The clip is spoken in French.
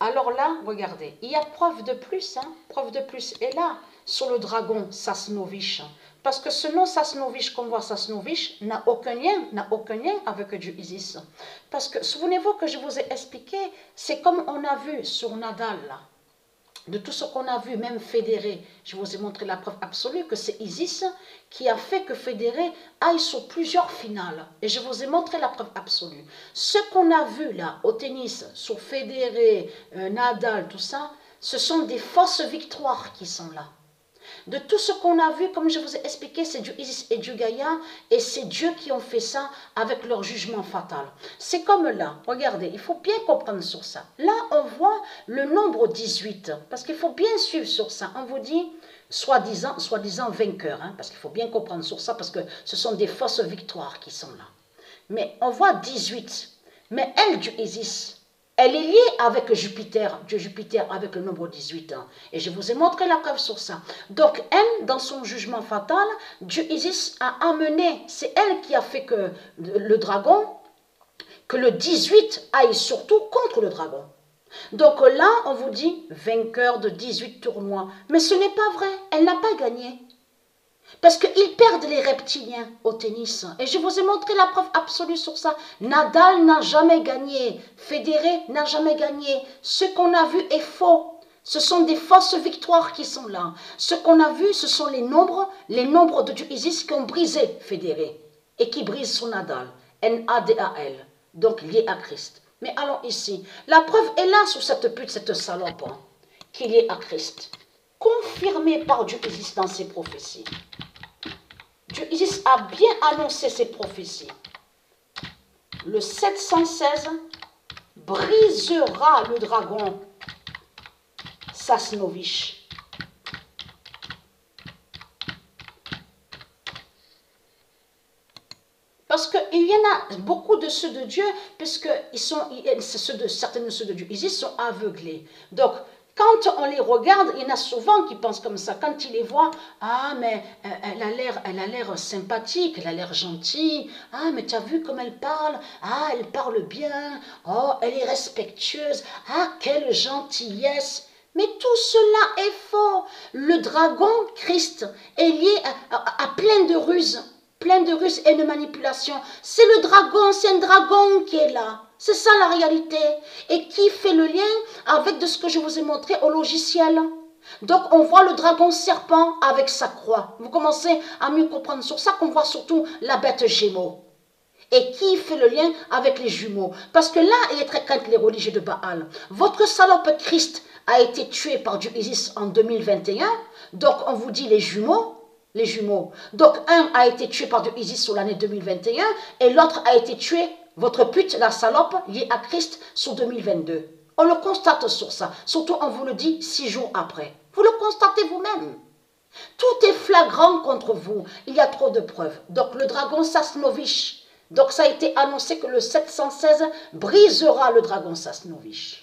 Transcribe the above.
Alors là, regardez, il y a preuve de plus, hein, preuve de plus. Et là, sur le dragon Sasnovich, parce que ce nom Sasnovich, qu'on voit Sasnovich, n'a aucun lien avec Dieu Isis. Parce que, souvenez-vous que je vous ai expliqué, c'est comme on a vu sur Nadal, là, de tout ce qu'on a vu, même Fédéré, je vous ai montré la preuve absolue que c'est Isis qui a fait que Fédéré aille sur plusieurs finales. Et je vous ai montré la preuve absolue. Ce qu'on a vu là, au tennis, sur Fédéré, Nadal, tout ça, ce sont des fausses victoires qui sont là. De tout ce qu'on a vu, comme je vous ai expliqué, c'est Dieu Isis et Dieu Gaïa, et c'est Dieu qui ont fait ça avec leur jugement fatal. C'est comme là, regardez, il faut bien comprendre sur ça. Là, on voit le nombre 18, parce qu'il faut bien suivre sur ça. On vous dit, soi-disant vainqueur, hein, parce qu'il faut bien comprendre sur ça, parce que ce sont des fausses victoires qui sont là. Mais on voit 18, mais elle, Dieu Isis, elle est liée avec Jupiter, Dieu Jupiter, avec le nombre 18. Hein. Et je vous ai montré la preuve sur ça. Donc, elle, dans son jugement fatal, Dieu Isis a amené, c'est elle qui a fait que le dragon, que le 18 aille surtout contre le dragon. Donc là, on vous dit vainqueur de 18 tournois. Mais ce n'est pas vrai, elle n'a pas gagné. Parce qu'ils perdent les reptiliens au tennis. Et je vous ai montré la preuve absolue sur ça. Nadal n'a jamais gagné. Fédéré n'a jamais gagné. Ce qu'on a vu est faux. Ce sont des fausses victoires qui sont là. Ce qu'on a vu, ce sont les nombres de Dieu Isis qui ont brisé Fédéré. Et qui brisent son Nadal. N-A-D-A-L. Donc lié à Christ. Mais allons ici. La preuve est là sur cette pute, cette salope. Hein, qui est liée à Christ. Confirmée par Dieu Isis dans ses prophéties. Dieu Isis a bien annoncé ses prophéties. Le 716 brisera le dragon Sasnovich. Parce qu'il y en a beaucoup de ceux de Dieu, puisque certains de ceux de Dieu Isis sont aveuglés. Donc, quand on les regarde, il y en a souvent qui pensent comme ça. Quand ils les voient, ah, mais elle a l'air sympathique, elle a l'air gentille. Ah, mais tu as vu comme elle parle? Ah, elle parle bien. Oh, elle est respectueuse. Ah, quelle gentillesse. Mais tout cela est faux. Le dragon, Christ, est lié à plein de ruses. Plein de ruses et de manipulations. C'est le dragon, c'est un dragon qui est là. C'est ça la réalité. Et qui fait le lien avec de ce que je vous ai montré au logiciel. Donc on voit le dragon serpent avec sa croix. Vous commencez à mieux comprendre sur ça qu'on voit surtout la bête Gémeaux. Et qui fait le lien avec les jumeaux. Parce que là, il est très crainte les religieux de Baal. Votre salope Christ a été tué par Dieu Isis en 2021. Donc on vous dit les jumeaux. Les jumeaux. Donc, un a été tué par Dieu Isis sur l'année 2021 et l'autre a été tué, votre pute, la salope, liée à Christ, sur 2022. On le constate sur ça. Surtout, on vous le dit 6 jours après. Vous le constatez vous-même. Tout est flagrant contre vous. Il y a trop de preuves. Donc, le dragon Sasnovich. Donc, ça a été annoncé que le 716 brisera le dragon Sasnovich.